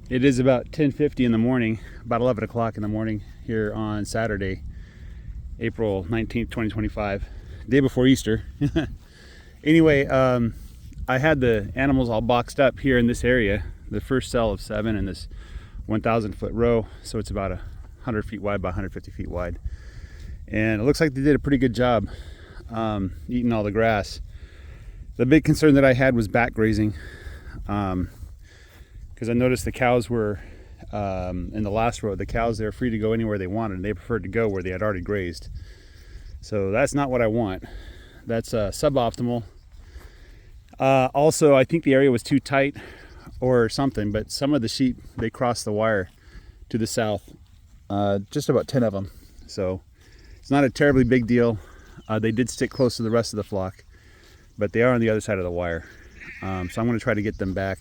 It is about 10:50 in the morning, about 11 o'clock in the morning here on Saturday, April 19th, 2025, day before Easter. Anyway, I had the animals all boxed up here in this area, the first cell of 7 in this 1,000 foot row, so it's about 100 feet wide by 150 feet wide. And it looks like they did a pretty good job eating all the grass. The big concern that I had was backgrazing, because I noticed the cows were, in the last row, the cows, they were free to go anywhere they wanted, and they preferred to go where they had already grazed. So that's not what I want. That's suboptimal. Also, I think the area was too tight or something, but some of the sheep, they crossed the wire to the south, just about 10 of them. So it's not a terribly big deal. They did stick close to the rest of the flock, but they are on the other side of the wire. So I'm going to try to get them back.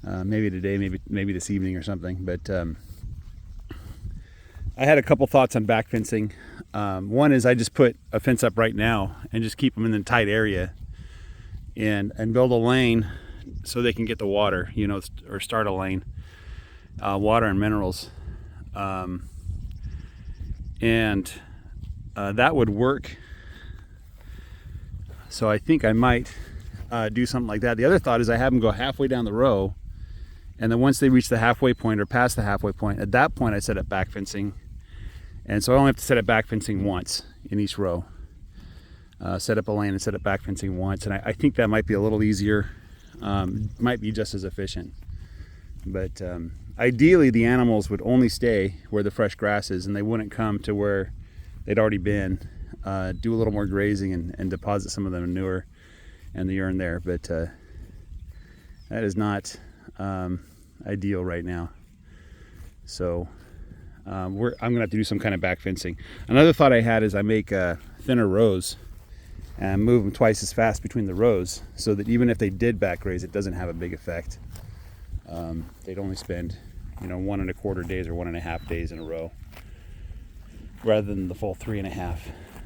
Maybe today, maybe this evening or something. But I had a couple thoughts on back fencing. One is I just put a fence up right now and just keep them in the tight area, and build a lane so they can get the water, you know, or start a lane, water and minerals, and that would work. So I think I might do something like that. The other thought is I have them go halfway down the row, and then once they reach the halfway point or past the halfway point, at that point I set up back fencing. And so I only have to set up back fencing once in each row. Set up a lane and set up back fencing once. And I think that might be a little easier, might be just as efficient. But ideally the animals would only stay where the fresh grass is, and they wouldn't come to where they'd already been. Do a little more grazing and deposit some of the manure and the urine there. But that is not ideal right now. So I'm gonna have to do some kind of back fencing. Another thought I had is I make thinner rows and move them twice as fast between the rows, so that even if they did back graze, it doesn't have a big effect. They'd only spend, 1.25 days or 1.5 days in a row, rather than the full 3.5.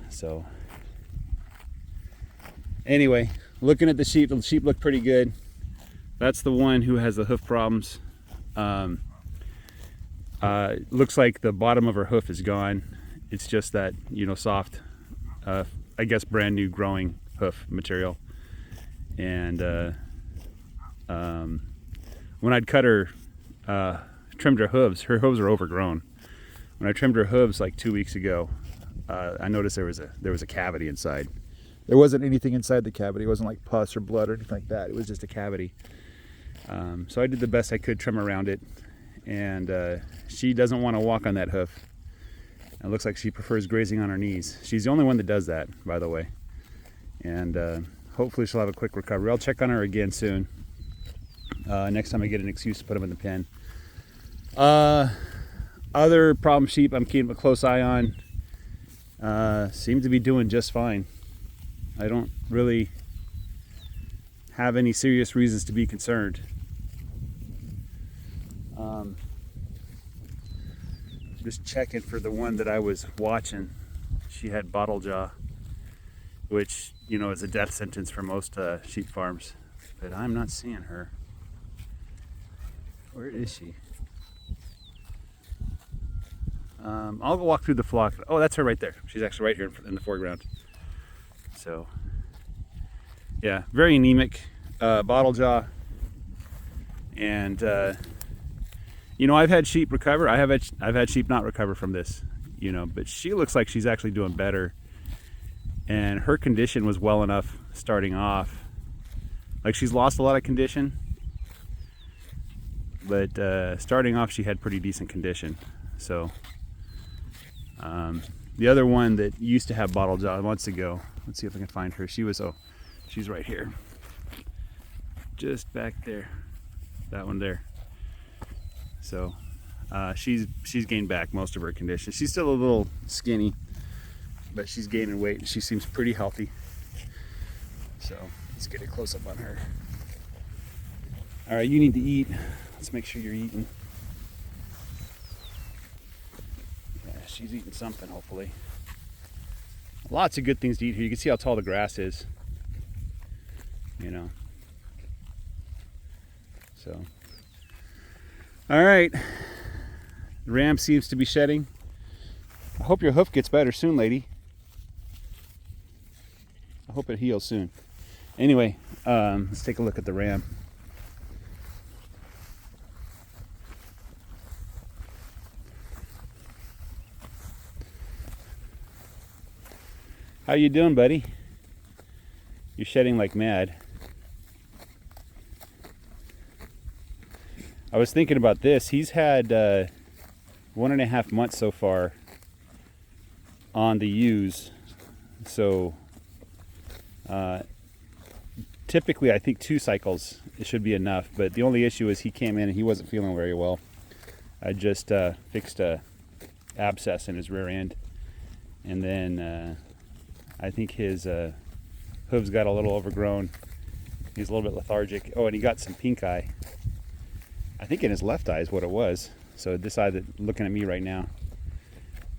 So anyway, looking at the sheep look pretty good. That's the one who has the hoof problems. Looks like the bottom of her hoof is gone. It's just that, soft, I guess brand new growing hoof material. And when I'd cut her, trimmed her hooves are overgrown. When I trimmed her hooves like 2 weeks ago, I noticed there was a cavity inside. There wasn't anything inside the cavity. It wasn't like pus or blood or anything like that. It was just a cavity. So I did the best I could, trim around it. And she doesn't want to walk on that hoof. It looks like she prefers grazing on her knees. She's the only one that does that, by the way. And hopefully she'll have a quick recovery. I'll check on her again soon. Next time I get an excuse to put them in the pen. Other problem sheep I'm keeping a close eye on seem to be doing just fine. I don't really have any serious reasons to be concerned. Just checking for the one that I was watching. She had bottle jaw, which, is a death sentence for most sheep farms. But I'm not seeing her. Where is she? I'll go walk through the flock. Oh, that's her right there. She's actually right here in the foreground. So, yeah, very anemic, bottle jaw. And I've had sheep recover. I've had sheep not recover from this, but she looks like she's actually doing better. And her condition was well enough starting off. Like, she's lost a lot of condition, but starting off she had pretty decent condition. So the other one that used to have bottle jaw months ago, let's see if I can find her. She's right here, just back there, that one there. So she's gained back most of her condition. She's still a little skinny, but she's gaining weight and she seems pretty healthy. So let's get a close up on her. All right, you need to eat. Let's make sure you're eating. Yeah, she's eating something, hopefully. Lots of good things to eat here. You can see how tall the grass is. So All right, the ram seems to be shedding. I hope your hoof gets better soon, lady. I hope it heals soon. Anyway, let's take a look at the ram. How you doing, buddy? You're shedding like mad. I was thinking about this. He's had 1.5 months so far on the ewes. So typically I think 2 cycles it should be enough, but the only issue is he came in and he wasn't feeling very well. I just fixed a abscess in his rear end, and then I think his hooves got a little overgrown. He's a little bit lethargic. Oh, and he got some pink eye. I think in his left eye is what it was. So this eye that looking at me right now.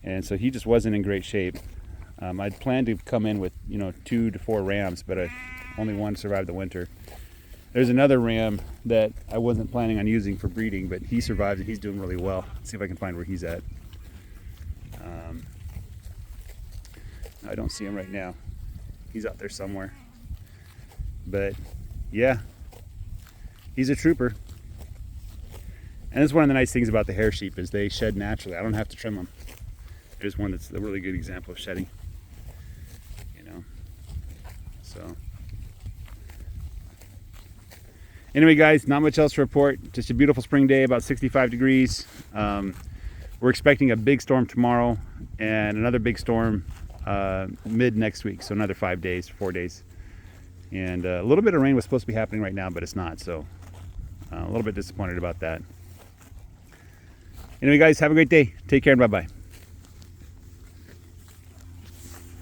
And so he just wasn't in great shape. I'd planned to come in with 2 to 4 rams, but only one survived the winter. There's another ram that I wasn't planning on using for breeding, but he survived and he's doing really well. Let's see if I can find where he's at. I don't see him right now. He's out there somewhere. But yeah, he's a trooper. And that's one of the nice things about the hair sheep is they shed naturally. I don't have to trim them. There's one that's a really good example of shedding. So anyway, guys, not much else to report. Just a beautiful spring day, about 65 degrees. We're expecting a big storm tomorrow and another big storm mid next week. So another 4 days. And a little bit of rain was supposed to be happening right now, but it's not. So a little bit disappointed about that. Anyway, guys, have a great day. Take care and bye-bye.